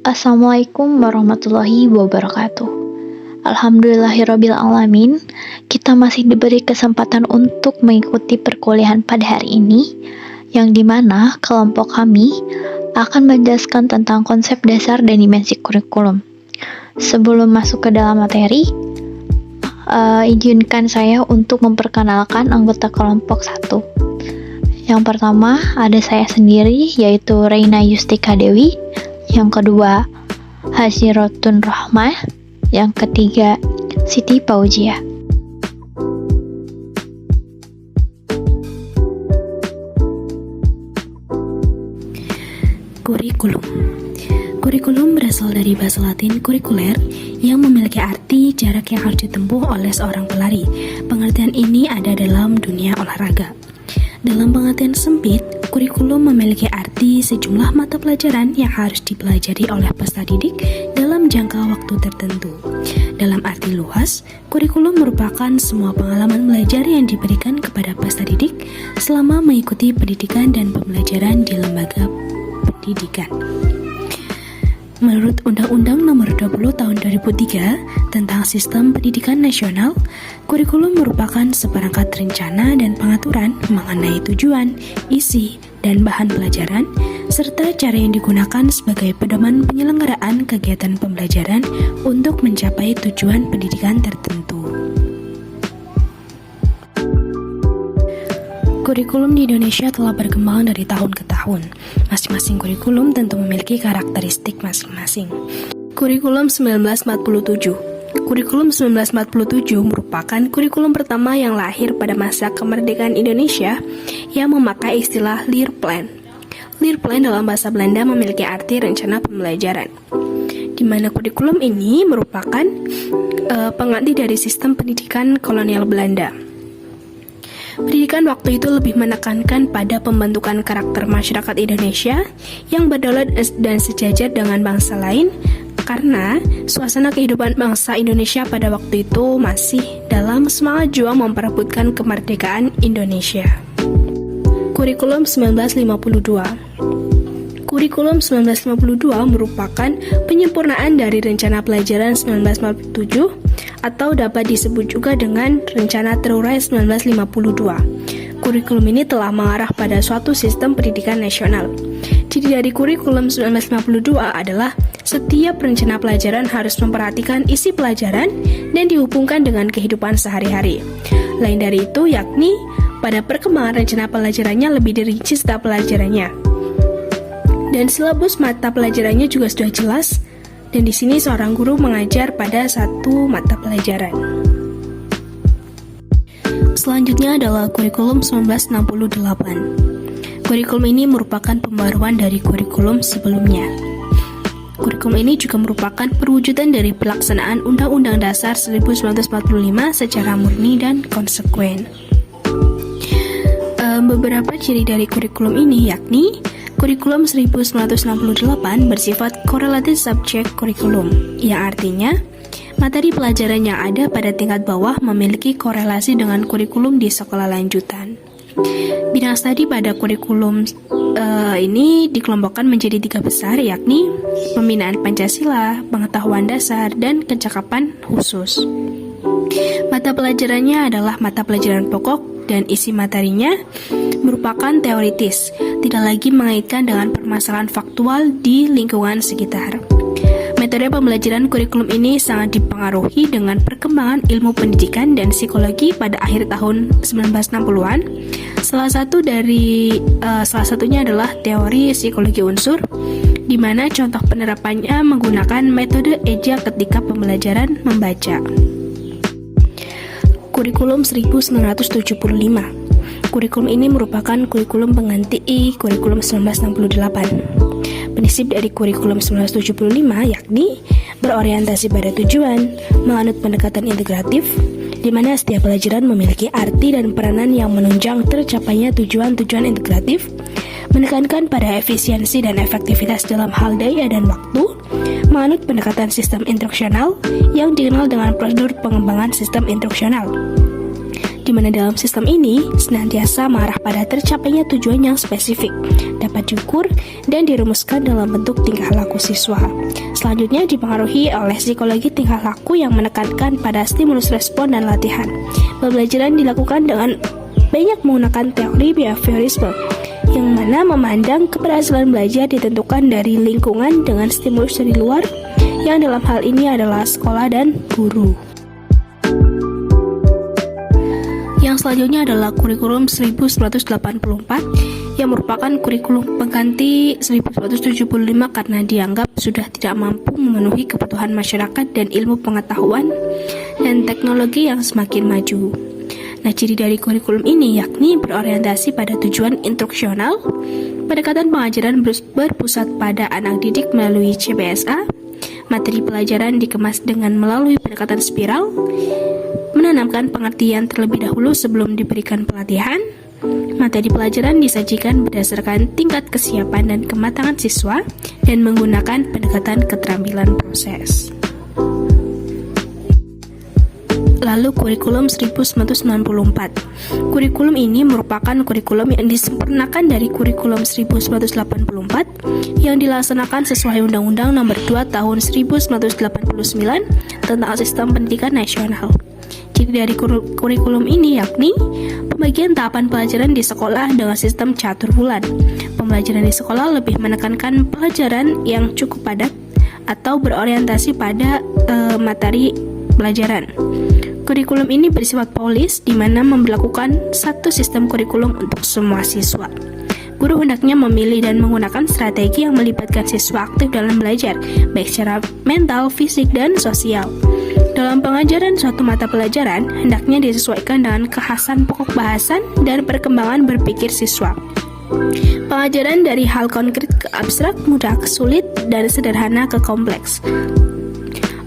Assalamualaikum warahmatullahi wabarakatuh. Alhamdulillahirrabbilalamin, kita masih diberi kesempatan untuk mengikuti perkuliahan pada hari ini, yang dimana kelompok kami akan menjelaskan tentang konsep dasar dan dimensi kurikulum. Sebelum masuk ke dalam materi, izinkan saya untuk memperkenalkan anggota kelompok 1. Yang pertama ada saya sendiri, yaitu Reina Yustika Dewi. Yang kedua, Hasirotun Rahmah. Yang ketiga, Siti Paujia. Kurikulum. Kurikulum berasal dari bahasa Latin kurikuler yang memiliki arti jarak yang harus ditempuh oleh seorang pelari. Pengertian ini ada dalam dunia olahraga. Dalam pengertian sempit, kurikulum memiliki arti sejumlah mata pelajaran yang harus dipelajari oleh peserta didik dalam jangka waktu tertentu. Dalam arti luas, kurikulum merupakan semua pengalaman belajar yang diberikan kepada peserta didik selama mengikuti pendidikan dan pembelajaran di lembaga pendidikan. Menurut Undang-Undang Nomor 20 Tahun 2003 tentang Sistem Pendidikan Nasional, kurikulum merupakan seperangkat rencana dan pengaturan mengenai tujuan, isi, dan bahan pelajaran, serta cara yang digunakan sebagai pedoman penyelenggaraan kegiatan pembelajaran untuk mencapai tujuan pendidikan tertentu. Kurikulum di Indonesia telah berkembang dari tahun ke tahun. Masing-masing kurikulum tentu memiliki karakteristik masing-masing. Kurikulum 1947. Kurikulum 1947 merupakan kurikulum pertama yang lahir pada masa kemerdekaan Indonesia yang memakai istilah Leerplan. Leerplan dalam bahasa Belanda memiliki arti rencana pembelajaran, di mana kurikulum ini merupakan pengganti dari sistem pendidikan kolonial Belanda. Pendidikan waktu itu lebih menekankan pada pembentukan karakter masyarakat Indonesia yang berdaulat dan sejajar dengan bangsa lain, karena suasana kehidupan bangsa Indonesia pada waktu itu masih dalam semangat juang memperebutkan kemerdekaan Indonesia. Kurikulum 1952. Kurikulum 1952 merupakan penyempurnaan dari Rencana Pelajaran 1947 atau dapat disebut juga dengan Rencana Terurai 1952. Kurikulum ini telah mengarah pada suatu sistem pendidikan nasional. Ciri dari kurikulum 1952 adalah setiap rencana pelajaran harus memperhatikan isi pelajaran dan dihubungkan dengan kehidupan sehari-hari. Lain dari itu, yakni pada perkembangan rencana pelajarannya lebih dirinci setiap pelajarannya. Dan silabus mata pelajarannya juga sudah jelas, dan di sini seorang guru mengajar pada satu mata pelajaran. Selanjutnya adalah kurikulum 1968. Kurikulum ini merupakan pembaruan dari kurikulum sebelumnya. Kurikulum ini juga merupakan perwujudan dari pelaksanaan Undang-Undang Dasar 1945 secara murni dan konsekuen. Beberapa ciri dari kurikulum ini yakni kurikulum 1968 bersifat correlated subject curriculum, yang artinya materi pelajaran yang ada pada tingkat bawah memiliki korelasi dengan kurikulum di sekolah lanjutan. Bidang studi pada kurikulum ini dikelompokkan menjadi 3 besar, yakni pembinaan Pancasila, pengetahuan dasar, dan kecakapan khusus. Mata pelajarannya adalah mata pelajaran pokok dan isi materinya merupakan teoritis, tidak lagi mengaitkan dengan permasalahan faktual di lingkungan sekitar. Metode pembelajaran kurikulum ini sangat dipengaruhi dengan perkembangan ilmu pendidikan dan psikologi pada akhir tahun 1960-an. Salah satunya adalah teori psikologi unsur, di mana contoh penerapannya menggunakan metode eja ketika pembelajaran membaca. Kurikulum 1975. Kurikulum ini merupakan kurikulum pengganti kurikulum 1968. Prinsip dari kurikulum 1975 yakni berorientasi pada tujuan, menganut pendekatan integratif, di mana setiap pelajaran memiliki arti dan peranan yang menunjang tercapainya tujuan-tujuan integratif, menekankan pada efisiensi dan efektivitas dalam hal daya dan waktu, menganut pendekatan sistem instruksional yang dikenal dengan prosedur pengembangan sistem instruksional. di mana dalam sistem ini senantiasa mengarah pada tercapainya tujuan yang spesifik, dapat diukur dan dirumuskan dalam bentuk tingkah laku siswa. Selanjutnya dipengaruhi oleh psikologi tingkah laku yang menekankan pada stimulus respon dan latihan. Pembelajaran dilakukan dengan banyak menggunakan teori behaviorisme, yang mana memandang keberhasilan belajar ditentukan dari lingkungan dengan stimulus dari luar, yang dalam hal ini adalah sekolah dan guru. Yang selanjutnya adalah kurikulum 1984 yang merupakan kurikulum pengganti 1975 karena dianggap sudah tidak mampu memenuhi kebutuhan masyarakat dan ilmu pengetahuan dan teknologi yang semakin maju. Nah, ciri dari kurikulum ini yakni berorientasi pada tujuan instruksional, pendekatan pengajaran berpusat pada anak didik melalui CBSA, materi pelajaran dikemas dengan melalui pendekatan spiral, menanamkan pengertian terlebih dahulu sebelum diberikan pelatihan, materi pelajaran disajikan berdasarkan tingkat kesiapan dan kematangan siswa, dan menggunakan pendekatan keterampilan proses. Lalu kurikulum 1994. Kurikulum ini merupakan kurikulum yang disempurnakan dari kurikulum 1984 yang dilaksanakan sesuai Undang-Undang Nomor 2 Tahun 1989 tentang Sistem Pendidikan Nasional. Ciri dari kurikulum ini yakni pembagian tahapan pelajaran di sekolah dengan sistem catur bulan. Pembelajaran di sekolah lebih menekankan pelajaran yang cukup padat atau berorientasi pada materi pelajaran. Kurikulum ini bersifat polis, di mana memberlakukan satu sistem kurikulum untuk semua siswa. Guru hendaknya memilih dan menggunakan strategi yang melibatkan siswa aktif dalam belajar, baik secara mental, fisik, dan sosial. Dalam pengajaran suatu mata pelajaran, hendaknya disesuaikan dengan kekhasan pokok bahasan dan perkembangan berpikir siswa. Pengajaran dari hal konkret ke abstrak, mudah ke sulit, dan sederhana ke kompleks.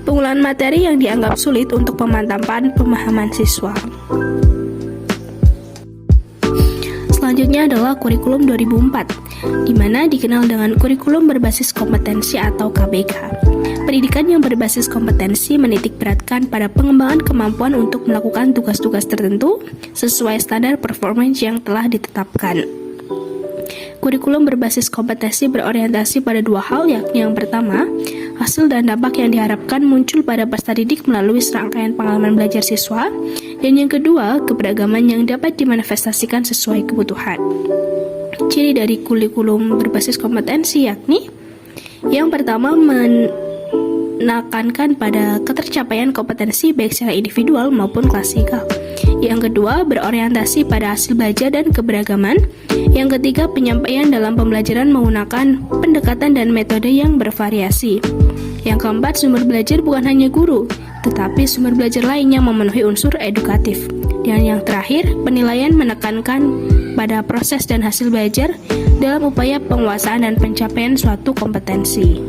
Penggunaan materi yang dianggap sulit untuk pemantapan pemahaman siswa. Selanjutnya adalah kurikulum 2004, di mana dikenal dengan kurikulum berbasis kompetensi atau KBK. Pendidikan yang berbasis kompetensi menitik beratkan pada pengembangan kemampuan untuk melakukan tugas-tugas tertentu sesuai standar performance yang telah ditetapkan. Kurikulum berbasis kompetensi berorientasi pada dua hal, yakni yang pertama, hasil dan dampak yang diharapkan muncul pada peserta didik melalui serangkaian pengalaman belajar siswa, dan yang kedua, keberagaman yang dapat dimanifestasikan sesuai kebutuhan. Ciri dari kurikulum berbasis kompetensi yakni yang pertama, menekankan pada ketercapaian kompetensi baik secara individual maupun klasikal. Yang kedua, berorientasi pada hasil belajar dan keberagaman. Yang ketiga, penyampaian dalam pembelajaran menggunakan pendekatan dan metode yang bervariasi. Yang keempat, sumber belajar bukan hanya guru, tetapi sumber belajar lainnya memenuhi unsur edukatif. Dan yang terakhir, penilaian menekankan pada proses dan hasil belajar dalam upaya penguasaan dan pencapaian suatu kompetensi.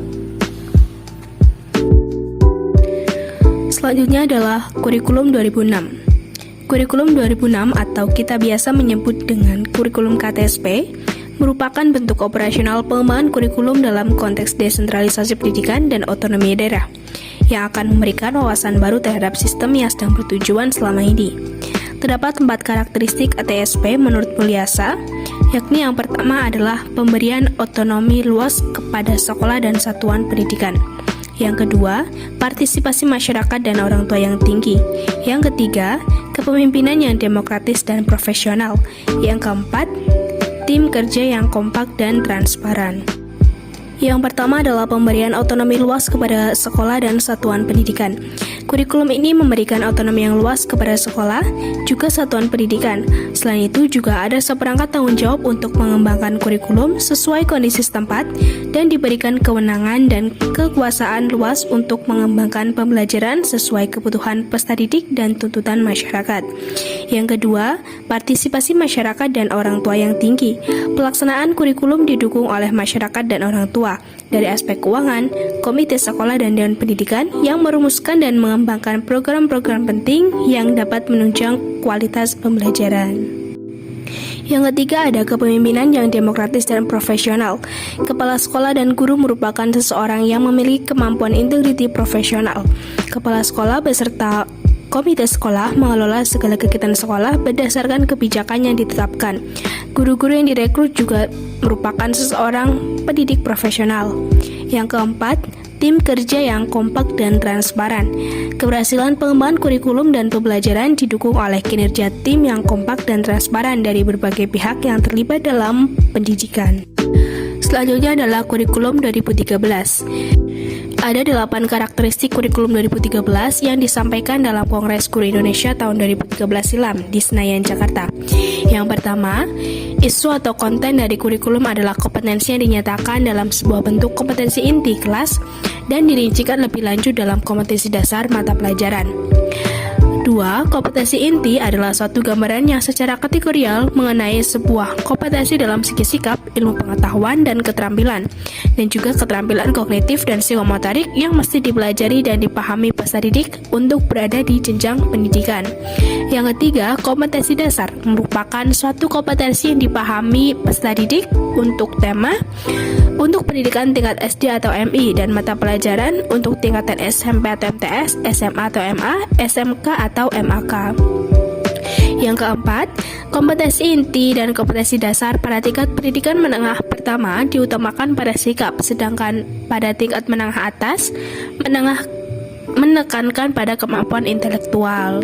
Selanjutnya adalah kurikulum 2006. Kurikulum 2006 atau kita biasa menyebut dengan kurikulum KTSP merupakan bentuk operasional pengembangan kurikulum dalam konteks desentralisasi pendidikan dan otonomi daerah yang akan memberikan wawasan baru terhadap sistem yang sedang bertujuan selama ini. Terdapat 4 karakteristik KTSP menurut Mulyasa, yakni yang pertama adalah pemberian otonomi luas kepada sekolah dan satuan pendidikan. Yang kedua, partisipasi masyarakat dan orang tua yang tinggi. Yang ketiga, kepemimpinan yang demokratis dan profesional. Yang keempat, tim kerja yang kompak dan transparan. Yang pertama adalah pemberian otonomi luas kepada sekolah dan satuan pendidikan. Kurikulum ini memberikan otonomi yang luas kepada sekolah, juga satuan pendidikan. Selain itu, juga ada seperangkat tanggung jawab untuk mengembangkan kurikulum sesuai kondisi setempat dan diberikan kewenangan dan kekuasaan luas untuk mengembangkan pembelajaran sesuai kebutuhan peserta didik dan tuntutan masyarakat. Yang kedua, partisipasi masyarakat dan orang tua yang tinggi. Pelaksanaan kurikulum didukung oleh masyarakat dan orang tua dari aspek keuangan, komite sekolah dan dewan pendidikan yang merumuskan dan mengembangkan program-program penting yang dapat menunjang kualitas pembelajaran. Yang ketiga ada kepemimpinan yang demokratis dan profesional. Kepala sekolah dan guru merupakan seseorang yang memiliki kemampuan integriti profesional. Kepala sekolah beserta Komite sekolah mengelola segala kegiatan sekolah berdasarkan kebijakan yang ditetapkan. Guru-guru yang direkrut juga merupakan seseorang pendidik profesional. Yang keempat, tim kerja yang kompak dan transparan. Keberhasilan pengembangan kurikulum dan pembelajaran didukung oleh kinerja tim yang kompak dan transparan dari berbagai pihak yang terlibat dalam pendidikan. Selanjutnya adalah kurikulum 2013. Ada 8 karakteristik kurikulum 2013 yang disampaikan dalam Kongres Guru Indonesia tahun 2013 silam di Senayan, Jakarta. Yang pertama, isu atau konten dari kurikulum adalah kompetensi yang dinyatakan dalam sebuah bentuk kompetensi inti kelas dan dirincikan lebih lanjut dalam kompetensi dasar mata pelajaran. 2. Kompetensi inti adalah suatu gambaran yang secara kategorial mengenai sebuah kompetensi dalam segi sikap, ilmu pengetahuan, dan keterampilan, dan juga keterampilan kognitif dan psikomotorik yang mesti dipelajari dan dipahami peserta didik untuk berada di jenjang pendidikan. Yang ketiga, kompetensi dasar merupakan suatu kompetensi yang dipahami peserta didik untuk tema, untuk pendidikan tingkat SD atau MI, dan mata pelajaran untuk tingkatan SMP atau MTS, SMA atau MA, SMK atau MAK. Yang keempat, kompetensi inti dan kompetensi dasar pada tingkat pendidikan menengah pertama diutamakan pada sikap, sedangkan pada tingkat menengah atas, menekankan pada kemampuan intelektual.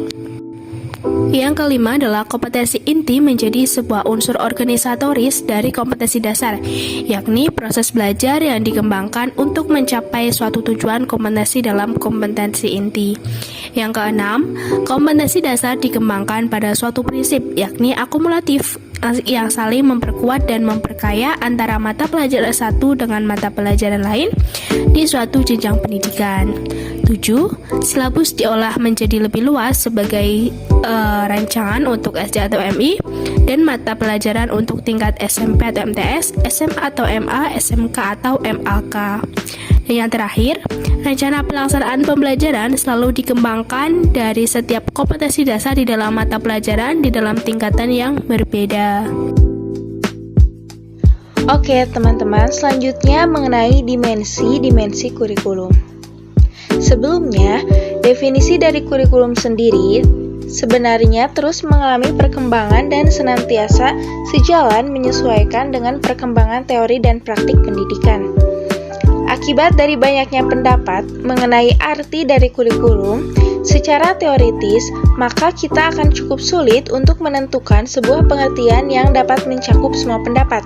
Yang kelima adalah kompetensi inti menjadi sebuah unsur organisatoris dari kompetensi dasar, yakni proses belajar yang dikembangkan untuk mencapai suatu tujuan kompetensi dalam kompetensi inti. Yang keenam, kompetensi dasar dikembangkan pada suatu prinsip, yakni akumulatif, yang saling memperkuat dan memperkaya antara mata pelajaran satu dengan mata pelajaran lain di suatu jenjang pendidikan. 7. Silabus diolah menjadi lebih luas sebagai rancangan untuk SD atau MI dan mata pelajaran untuk tingkat SMP atau MTS, SMA atau MA, SMK atau MAK. Dan yang terakhir, rencana pelaksanaan pembelajaran selalu dikembangkan dari setiap kompetensi dasar di dalam mata pelajaran di dalam tingkatan yang berbeda. Oke teman-teman, selanjutnya mengenai dimensi kurikulum. Sebelumnya, definisi dari kurikulum sendiri sebenarnya terus mengalami perkembangan dan senantiasa sejalan menyesuaikan dengan perkembangan teori dan praktik pendidikan. Akibat dari banyaknya pendapat mengenai arti dari kurikulum secara teoritis, maka kita akan cukup sulit untuk menentukan sebuah pengertian yang dapat mencakup semua pendapat.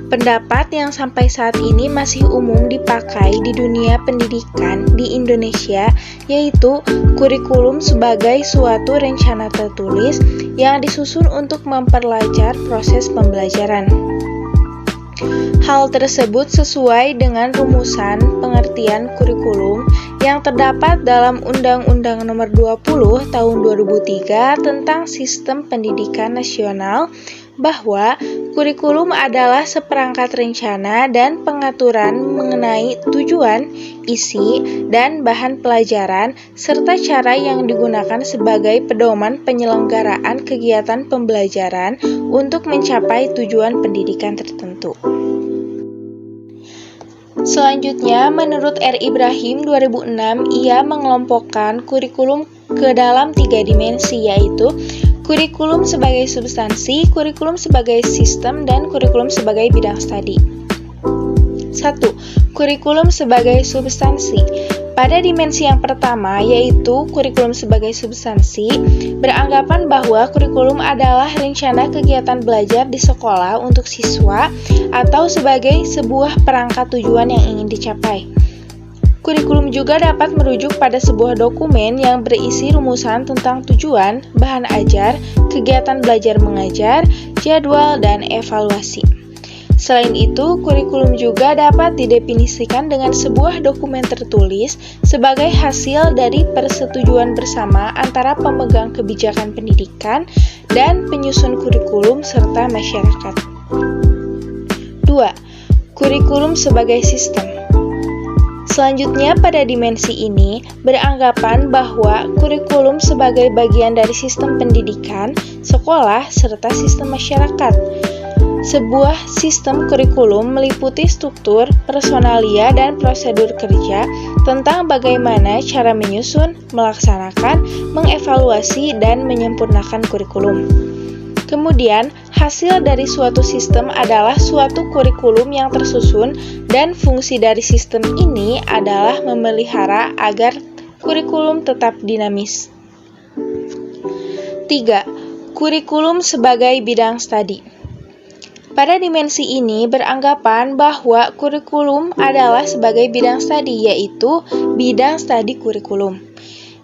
Pendapat yang sampai saat ini masih umum dipakai di dunia pendidikan di Indonesia yaitu kurikulum sebagai suatu rencana tertulis yang disusun untuk memperlancar proses pembelajaran. Hal tersebut sesuai dengan rumusan pengertian kurikulum yang terdapat dalam Undang-Undang Nomor 20 Tahun 2003 tentang Sistem Pendidikan Nasional bahwa kurikulum adalah seperangkat rencana dan pengaturan mengenai tujuan, isi, dan bahan pelajaran, serta cara yang digunakan sebagai pedoman penyelenggaraan kegiatan pembelajaran untuk mencapai tujuan pendidikan tertentu. Selanjutnya, menurut R. Ibrahim 2006, ia mengelompokkan kurikulum ke dalam 3 dimensi, yaitu kurikulum sebagai substansi, kurikulum sebagai sistem, dan kurikulum sebagai bidang studi. 1. Kurikulum sebagai substansi. Pada dimensi yang pertama, yaitu kurikulum sebagai substansi, beranggapan bahwa kurikulum adalah rencana kegiatan belajar di sekolah untuk siswa atau sebagai sebuah perangkat tujuan yang ingin dicapai. Kurikulum juga dapat merujuk pada sebuah dokumen yang berisi rumusan tentang tujuan, bahan ajar, kegiatan belajar mengajar, jadwal, dan evaluasi. Selain itu, kurikulum juga dapat didefinisikan dengan sebuah dokumen tertulis sebagai hasil dari persetujuan bersama antara pemegang kebijakan pendidikan dan penyusun kurikulum serta masyarakat. 2. Kurikulum sebagai sistem. Selanjutnya, pada dimensi ini, beranggapan bahwa kurikulum sebagai bagian dari sistem pendidikan, sekolah, serta sistem masyarakat. Sebuah sistem kurikulum meliputi struktur, personalia, dan prosedur kerja tentang bagaimana cara menyusun, melaksanakan, mengevaluasi, dan menyempurnakan kurikulum. Kemudian, hasil dari suatu sistem adalah suatu kurikulum yang tersusun dan fungsi dari sistem ini adalah memelihara agar kurikulum tetap dinamis. 3. Kurikulum sebagai bidang studi. Pada dimensi ini beranggapan bahwa kurikulum adalah sebagai bidang studi, yaitu bidang studi kurikulum.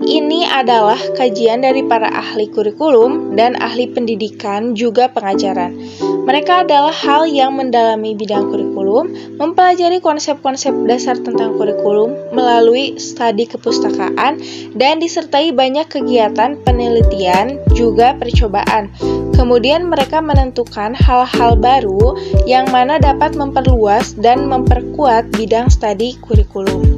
Ini adalah kajian dari para ahli kurikulum dan ahli pendidikan juga pengajaran. Mereka adalah hal yang mendalami bidang kurikulum, mempelajari konsep-konsep dasar tentang kurikulum melalui studi kepustakaan, dan disertai banyak kegiatan penelitian juga percobaan. Kemudian mereka menentukan hal-hal baru yang mana dapat memperluas dan memperkuat bidang studi kurikulum.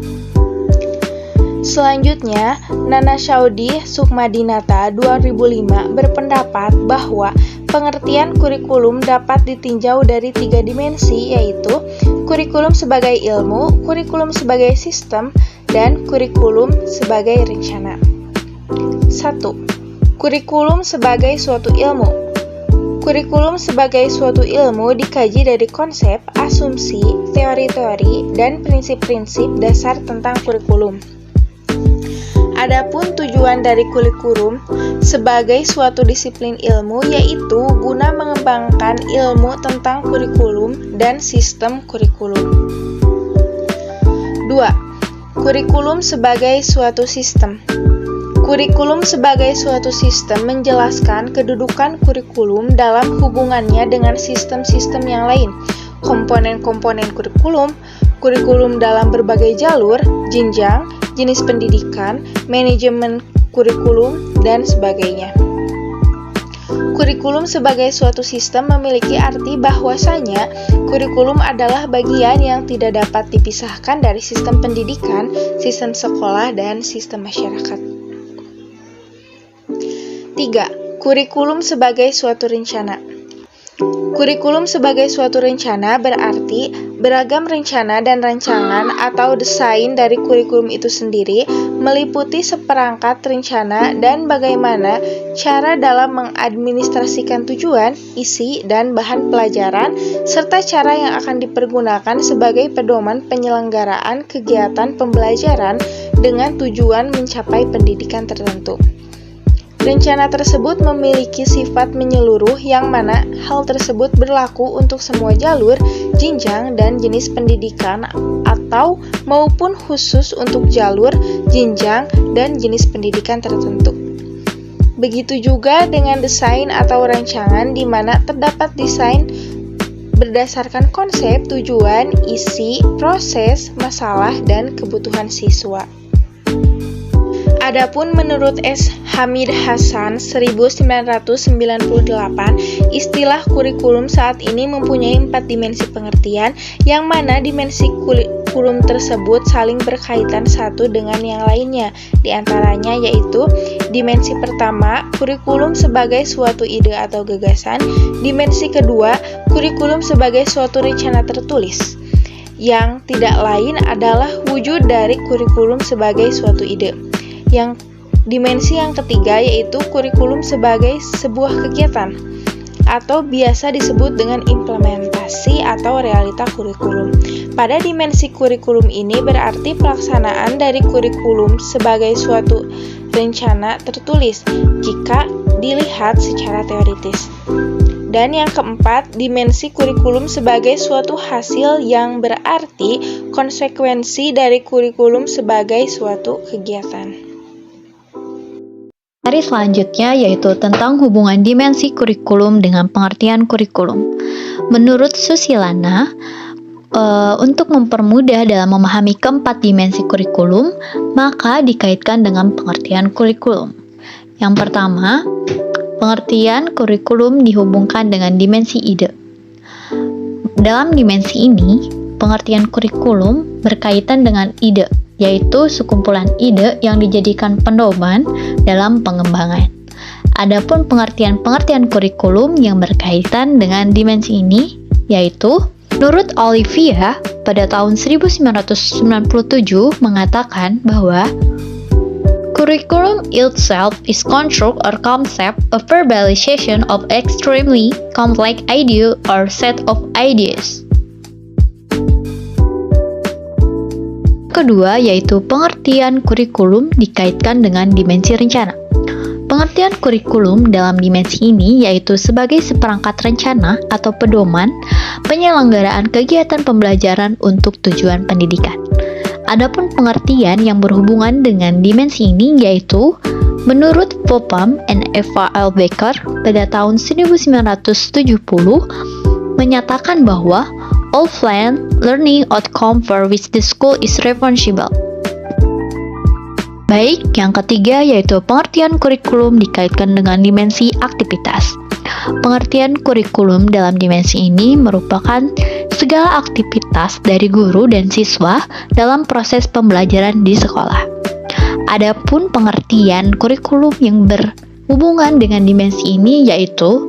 Selanjutnya, Nana Shaudi Sukmadinata 2005 berpendapat bahwa pengertian kurikulum dapat ditinjau dari 3 dimensi, yaitu kurikulum sebagai ilmu, kurikulum sebagai sistem, dan kurikulum sebagai rencana. 1. Kurikulum sebagai suatu ilmu. Kurikulum sebagai suatu ilmu dikaji dari konsep, asumsi, teori-teori, dan prinsip-prinsip dasar tentang kurikulum. Adapun tujuan dari kurikulum sebagai suatu disiplin ilmu yaitu guna mengembangkan ilmu tentang kurikulum dan sistem kurikulum. 2. Kurikulum sebagai suatu sistem. Kurikulum sebagai suatu sistem menjelaskan kedudukan kurikulum dalam hubungannya dengan sistem-sistem yang lain, komponen-komponen kurikulum, kurikulum dalam berbagai jalur, jenjang, jenis pendidikan, manajemen kurikulum, dan sebagainya. Kurikulum sebagai suatu sistem memiliki arti bahwasanya kurikulum adalah bagian yang tidak dapat dipisahkan dari sistem pendidikan, sistem sekolah, dan sistem masyarakat. 3. Kurikulum sebagai suatu rencana. Kurikulum sebagai suatu rencana berarti beragam rencana dan rancangan atau desain dari kurikulum itu sendiri meliputi seperangkat rencana dan bagaimana cara dalam mengadministrasikan tujuan, isi, dan bahan pelajaran, serta cara yang akan dipergunakan sebagai pedoman penyelenggaraan kegiatan pembelajaran dengan tujuan mencapai pendidikan tertentu. Rencana tersebut memiliki sifat menyeluruh yang mana hal tersebut berlaku untuk semua jalur, jenjang, dan jenis pendidikan atau maupun khusus untuk jalur, jenjang, dan jenis pendidikan tertentu. Begitu juga dengan desain atau rancangan di mana terdapat desain berdasarkan konsep, tujuan, isi, proses, masalah, dan kebutuhan siswa. Adapun menurut S. Hamid Hasan 1998, istilah kurikulum saat ini mempunyai 4 dimensi pengertian, yang mana dimensi kurikulum tersebut saling berkaitan satu dengan yang lainnya. Di antaranya yaitu dimensi pertama, kurikulum sebagai suatu ide atau gagasan. Dimensi kedua, kurikulum sebagai suatu rencana tertulis, yang tidak lain adalah wujud dari kurikulum sebagai suatu ide. Yang dimensi yang ketiga yaitu kurikulum sebagai sebuah kegiatan atau biasa disebut dengan implementasi atau realita kurikulum. Pada dimensi kurikulum ini berarti pelaksanaan dari kurikulum sebagai suatu rencana tertulis jika dilihat secara teoritis. Dan yang keempat, dimensi kurikulum sebagai suatu hasil yang berarti konsekuensi dari kurikulum sebagai suatu kegiatan. Materi selanjutnya yaitu tentang hubungan dimensi kurikulum dengan pengertian kurikulum. Menurut Susilana, untuk mempermudah dalam memahami keempat dimensi kurikulum, maka dikaitkan dengan pengertian kurikulum. Yang pertama, pengertian kurikulum dihubungkan dengan dimensi ide. Dalam dimensi ini, pengertian kurikulum berkaitan dengan ide, yaitu sekumpulan ide yang dijadikan pedoman dalam pengembangan. Adapun pengertian-pengertian kurikulum yang berkaitan dengan dimensi ini, yaitu menurut Olivia, pada tahun 1997 mengatakan bahwa curriculum itself is construct or concept of verbalization of extremely complex idea or set of ideas. Kedua, yaitu pengertian kurikulum dikaitkan dengan dimensi rencana. Pengertian kurikulum dalam dimensi ini yaitu sebagai seperangkat rencana atau pedoman penyelenggaraan kegiatan pembelajaran untuk tujuan pendidikan. Adapun pengertian yang berhubungan dengan dimensi ini yaitu menurut Popham and Eva L. Baker pada tahun 1970 menyatakan bahwa all planned learning outcome for which the school is responsible. Baik, yang ketiga yaitu pengertian kurikulum dikaitkan dengan dimensi aktivitas. Pengertian kurikulum dalam dimensi ini merupakan segala aktivitas dari guru dan siswa dalam proses pembelajaran di sekolah. Adapun pengertian kurikulum yang berhubungan dengan dimensi ini yaitu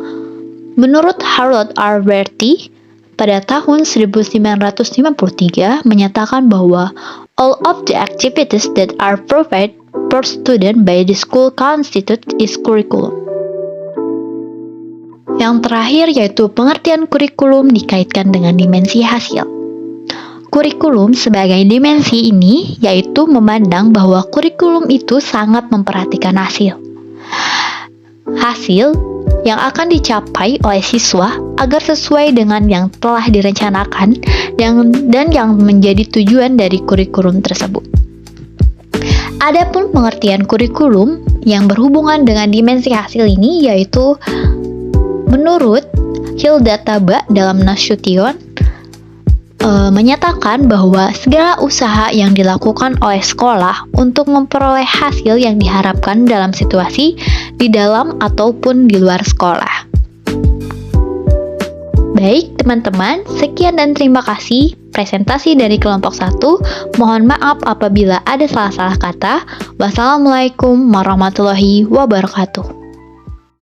menurut Harold R. Bertie pada tahun 1953 menyatakan bahwa all of the activities that are provided per student by the school constitute its curriculum. Yang terakhir yaitu pengertian kurikulum dikaitkan dengan dimensi hasil. Kurikulum sebagai dimensi ini yaitu memandang bahwa kurikulum itu sangat memperhatikan hasil. Hasil yang akan dicapai oleh siswa agar sesuai dengan yang telah direncanakan dan yang menjadi tujuan dari kurikulum tersebut. Adapun pengertian kurikulum yang berhubungan dengan dimensi hasil ini yaitu menurut Hilda Taba dalam Nasution menyatakan bahwa segala usaha yang dilakukan oleh sekolah untuk memperoleh hasil yang diharapkan dalam situasi di dalam ataupun di luar sekolah. Baik teman-teman, sekian dan terima kasih presentasi dari kelompok 1. Mohon maaf apabila ada salah-salah kata. Wassalamualaikum warahmatullahi wabarakatuh.